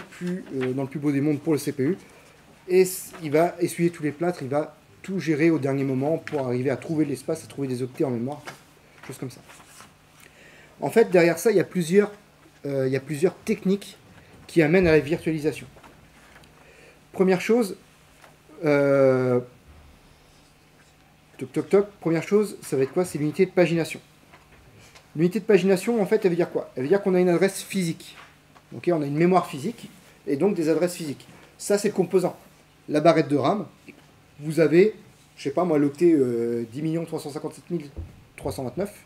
le plus beau des mondes pour le CPU. Et il va essuyer tous les plâtres, il va tout gérer au dernier moment pour arriver à trouver de l'espace, à trouver des octets en mémoire, choses comme ça. En fait, derrière ça, il y a plusieurs techniques qui amènent à la virtualisation. Première chose, première chose, ça va être quoi? C'est l'unité de pagination. L'unité de pagination, en fait, elle veut dire quoi? Elle veut dire qu'on a une adresse physique. Okay, on a une mémoire physique, et donc des adresses physiques. Ça, c'est le composant. La barrette de RAM, vous avez, je sais pas moi, l'octet 10 357 329,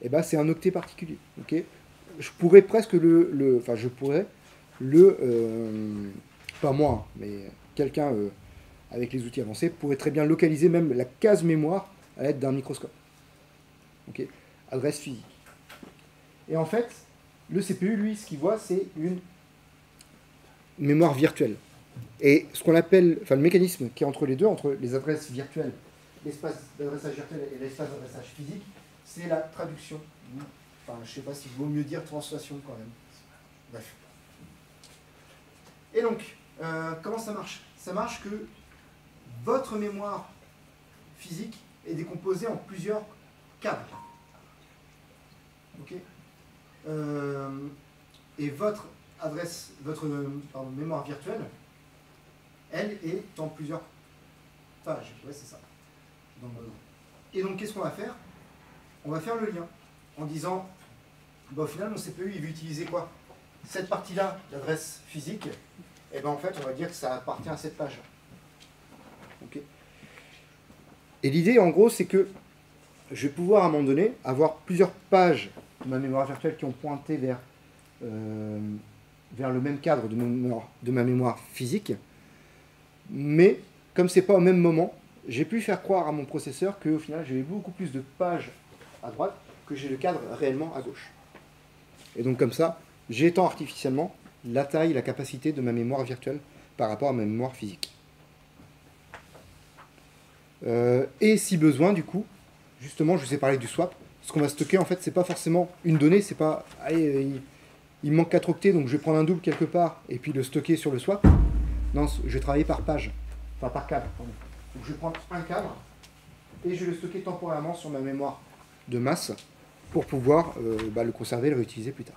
et ben c'est un octet particulier. Okay, je pourrais presque pas moi, mais quelqu'un avec les outils avancés pourrait très bien localiser même la case mémoire à l'aide d'un microscope. Okay, adresse physique. Et en fait, le CPU, lui, ce qu'il voit, c'est une mémoire virtuelle. Et ce qu'on appelle, le mécanisme qui est entre les deux, entre les adresses virtuelles, l'espace d'adressage virtuel et l'espace d'adressage physique, c'est la traduction. Je ne sais pas s'il vaut mieux dire translation quand même. Bref. Et donc, comment ça marche? Ça marche que votre mémoire physique est décomposée en plusieurs cadres. Ok. Et votre mémoire virtuelle, elle est en plusieurs pages. Ouais, c'est ça. Et donc, qu'est-ce qu'on va faire? On va faire le lien en disant, au final, mon CPU, il veut utiliser quoi? Cette partie-là, l'adresse physique, et en fait, on va dire que ça appartient à cette page. Okay. Et l'idée, en gros, c'est que je vais pouvoir, à un moment donné, avoir plusieurs pages de ma mémoire virtuelle qui ont pointé vers le même cadre de ma mémoire physique. Mais, comme ce n'est pas au même moment, j'ai pu faire croire à mon processeur qu'au final, j'avais beaucoup plus de pages à droite que j'ai le cadre réellement à gauche. Et donc, comme ça, j'étends artificiellement la taille, la capacité de ma mémoire virtuelle par rapport à ma mémoire physique. Et si besoin, du coup, justement, je vous ai parlé du swap. Ce qu'on va stocker, en fait, c'est pas forcément une donnée, c'est pas, allez, il manque 4 octets, donc je vais prendre un double quelque part et puis le stocker sur le swap. Non, je vais travailler par page, enfin par cadre. Pardon. Donc je vais prendre un cadre et je vais le stocker temporairement sur ma mémoire de masse pour pouvoir le conserver et le réutiliser plus tard.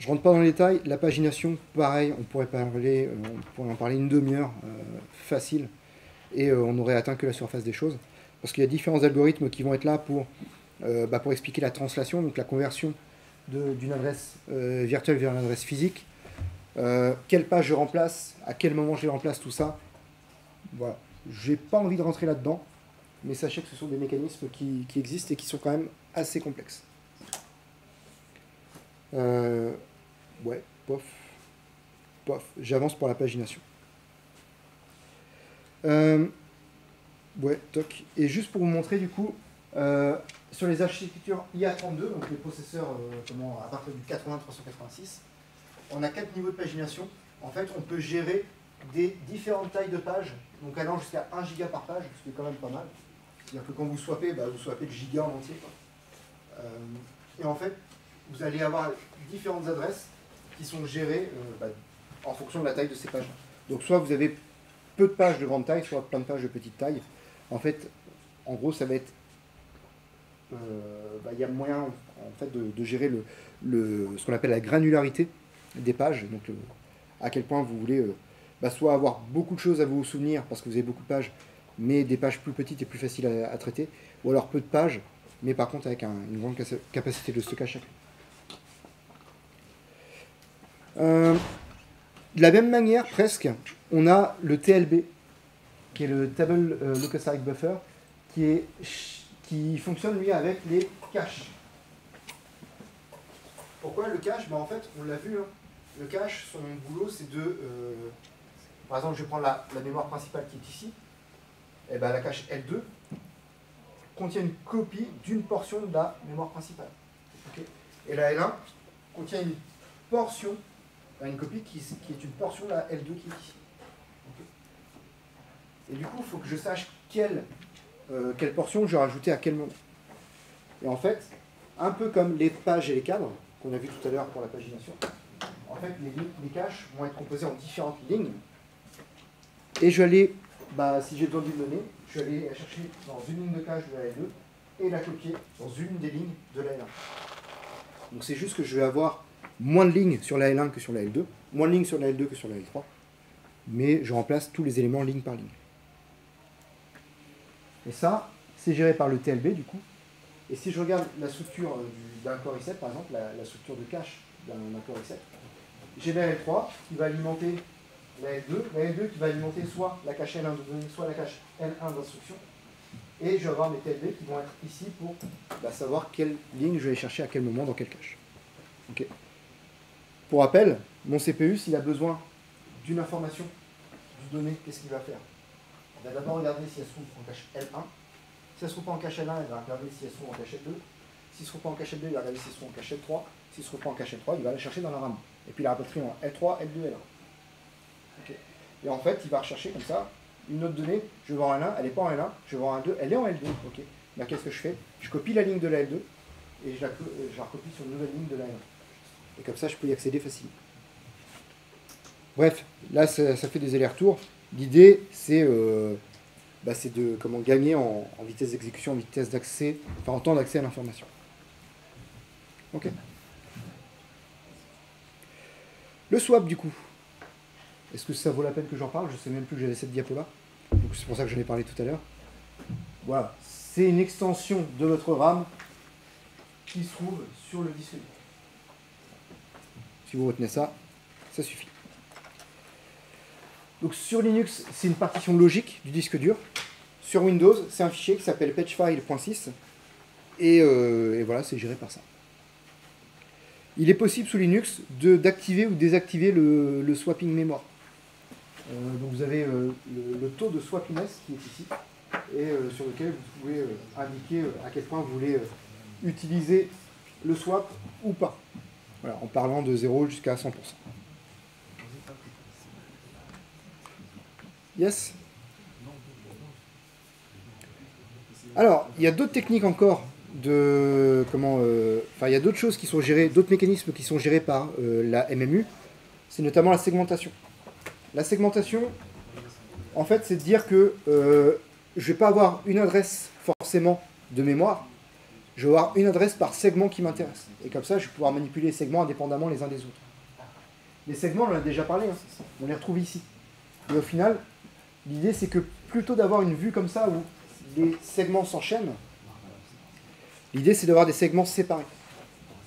Je rentre pas dans les détails. La pagination, pareil, on pourrait en parler une demi-heure facile, et on n'aurait atteint que la surface des choses, parce qu'il y a différents algorithmes qui vont être là pour expliquer la translation, donc la conversion d'une adresse virtuelle vers une adresse physique. Quelle page je remplace, à quel moment je les remplace, tout ça. Voilà. J'ai pas envie de rentrer là-dedans, mais sachez que ce sont des mécanismes qui existent et qui sont quand même assez complexes. Ouais, pof. J'avance pour la pagination. Ouais, toc. Et juste pour vous montrer, du coup, sur les architectures IA32, donc les processeurs à partir du 80-386, on a 4 niveaux de pagination. En fait, on peut gérer des différentes tailles de pages, donc allant jusqu'à 1 giga par page, ce qui est quand même pas mal. C'est-à-dire que quand vous swappez, vous swappez le giga en entier, quoi. Et en fait, vous allez avoir différentes adresses qui sont gérées en fonction de la taille de ces pages. Donc soit vous avez peu de pages de grande taille, soit plein de pages de petite taille. En fait, en gros, ça va être... Il y a moyen en fait, de gérer ce qu'on appelle la granularité des pages. Donc à quel point vous voulez soit avoir beaucoup de choses à vous souvenir parce que vous avez beaucoup de pages, mais des pages plus petites et plus faciles à traiter, ou alors peu de pages, mais par contre avec une grande capacité de stockage chacune. De la même manière, presque, on a le TLB, qui est le Table Locusite Buffer, qui fonctionne, lui, avec les caches. Pourquoi le cache? En fait, on l'a vu, hein, le cache, son boulot, c'est de... par exemple, je prends la mémoire principale qui est ici, et la cache L2 contient une copie d'une portion de la mémoire principale. Okay, et la L1 contient une portion, une copie qui est une portion de la L2 qui est ici. Okay. Et du coup, il faut que je sache quelle portion je vais rajouter à quel moment. Et en fait, un peu comme les pages et les cadres, qu'on a vu tout à l'heure pour la pagination, en fait, les caches vont être composées en différentes lignes. Et je vais aller, si j'ai besoin d'une donnée, je vais aller la chercher dans une ligne de cache de la L2 et la copier dans une des lignes de la L1. Donc c'est juste que je vais avoir moins de lignes sur la L1 que sur la L2, moins de lignes sur la L2 que sur la L3, mais je remplace tous les éléments ligne par ligne. Et ça, c'est géré par le TLB du coup. Et si je regarde la structure d'un core i7, par exemple, la structure de cache d'un core i7, j'ai la L3 qui va alimenter la L2 qui va alimenter soit la cache L1 de données, soit la cache L1 d'instruction. Et je vais avoir mes TLB qui vont être ici pour savoir quelle ligne je vais chercher à quel moment dans quelle cache. Okay. Pour rappel, mon CPU, s'il a besoin d'une information, d'une donnée, qu'est-ce qu'il va faire? Il va d'abord regarder si elle se trouve en cache L1. Si elle ne se trouve pas en cache L1, il va regarder si elle se trouve en cache L2. Si elle ne se trouve pas en cache L2, il va regarder si elle se trouve en cache L3. Si elle ne se trouve pas en cache L3, il va la chercher dans la RAM. Et puis il la rapatrie en L3, L2, L1. Okay. Et en fait, il va rechercher comme ça une autre donnée. Je vais voir en L1, elle n'est pas en L1. Je vais voir en L2, elle est en L2. Okay. Qu'est-ce que je fais? Je copie la ligne de la L2 et je la recopie sur une nouvelle ligne de la L1. Et comme ça, je peux y accéder facilement. Bref, là, ça fait des allers-retours. L'idée, c'est de gagner en vitesse d'exécution, en vitesse d'accès, en temps d'accès à l'information. Ok. Le swap, du coup. Est-ce que ça vaut la peine que j'en parle? Je ne sais même plus que j'avais cette diapo-là. Donc c'est pour ça que j'en ai parlé tout à l'heure. Voilà. C'est une extension de notre RAM qui se trouve sur le disque dur. Si vous retenez ça, ça suffit. Donc sur Linux, c'est une partition logique du disque dur. Sur Windows, c'est un fichier qui s'appelle patchfile.sys. Et voilà, c'est géré par ça. Il est possible sous Linux d'activer ou désactiver le swapping mémoire. Donc vous avez le taux de swappiness qui est ici, et sur lequel vous pouvez indiquer à quel point vous voulez utiliser le swap ou pas. Voilà, en parlant de 0 jusqu'à 100%. Yes. Alors, il y a d'autres techniques encore il y a d'autres choses qui sont gérées, d'autres mécanismes qui sont gérés par la MMU. C'est notamment la segmentation. La segmentation, en fait, c'est de dire que je ne vais pas avoir une adresse forcément de mémoire. je vais avoir une adresse par segment qui m'intéresse. Et comme ça, je vais pouvoir manipuler les segments indépendamment les uns des autres. Les segments, on en a déjà parlé, hein. On les retrouve ici. Et au final, l'idée c'est que plutôt d'avoir une vue comme ça où les segments s'enchaînent, l'idée c'est d'avoir des segments séparés.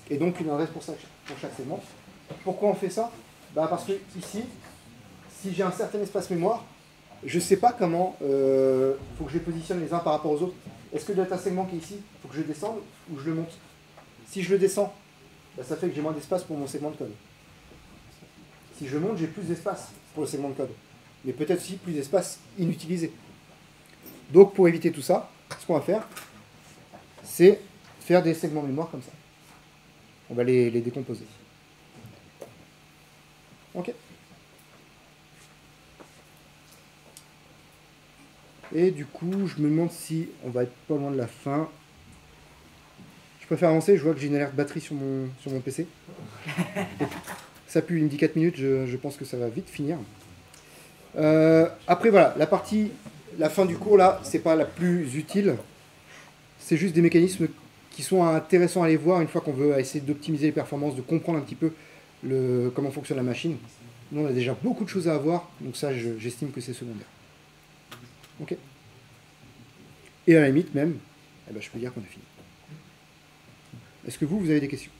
Et donc une adresse pour chaque segment. Pourquoi on fait ça? Parce que ici, si j'ai un certain espace mémoire, je ne sais pas comment il faut que je les positionne les uns par rapport aux autres. Est-ce que le data segment qui est ici, il faut que je le descende ou je le monte? Si je le descends, ça fait que j'ai moins d'espace pour mon segment de code. Si je monte, j'ai plus d'espace pour le segment de code. Mais peut-être aussi plus d'espace inutilisé. Donc pour éviter tout ça, ce qu'on va faire, c'est faire des segments mémoire comme ça. On va les décomposer. Ok. Et du coup, je me demande si on va être pas loin de la fin. Je préfère avancer, je vois que j'ai une alerte batterie sur mon PC. Ça pue, il me dit 4 minutes, je pense que ça va vite finir. Après voilà, la fin du cours là, c'est pas la plus utile. C'est juste des mécanismes qui sont intéressants à aller voir une fois qu'on veut essayer d'optimiser les performances, de comprendre un petit peu comment fonctionne la machine. Nous on a déjà beaucoup de choses à avoir, donc ça j'estime que c'est secondaire. Ok. Et à la limite même, je peux dire qu'on a fini. Est-ce que vous avez des questions ?